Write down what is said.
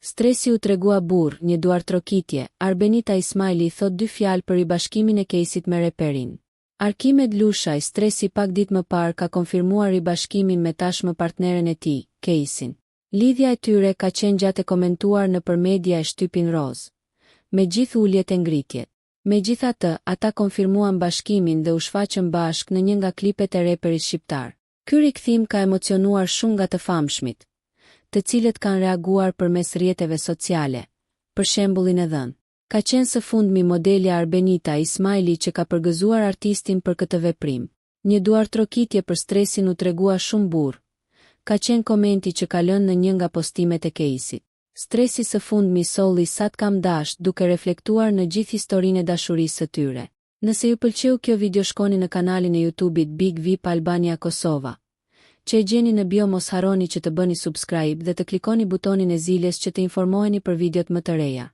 Stresi u tregua burr, një duartrokitje. Arbenita Ismaili thot 2 fjalë për ribashkimin e Caseyt me reperin. Arkimed Lushaj, stresi pak ditë më parë ka konfirmuar ribashkimin me tashmë partneren e tij, Caseyn. Lidhja e tyre ka qenë gjatë e komentuar nëpër media e shtypin roz, me gjithë uljet e ngritjet. Megjithatë, ata konfirmuan bashkimin dhe u shfaqën bashk në një nga klipet e reperit shqiptar. Ky rikthim ka emocionuar shumë nga të famshmit, të cilët kanë reaguar përmes rrjeteve sociale. Për shembullin e dhënë, ka qenë së fundmi modelja Arbenita Ismaili që ka përgëzuar artistin për këtë veprim. Një duartrokitje për stresin u tregua shumë burr, ka qenë komenti që ka lënë në një nga postimet e Caseyt. Stresi së fundmi solli sa të kam dash, duke reflektuar në gjithë historinë e dashurisë së tyre. Nëse ju pëlqeu kjo video, shkoni në kanalin e YouTube-it Big VIP Albania Kosova, që e gjeni në bio. Mos harroni që të bëni subscribe dhe të klikoni butonin e zilës që të informoheni për videot më të reja.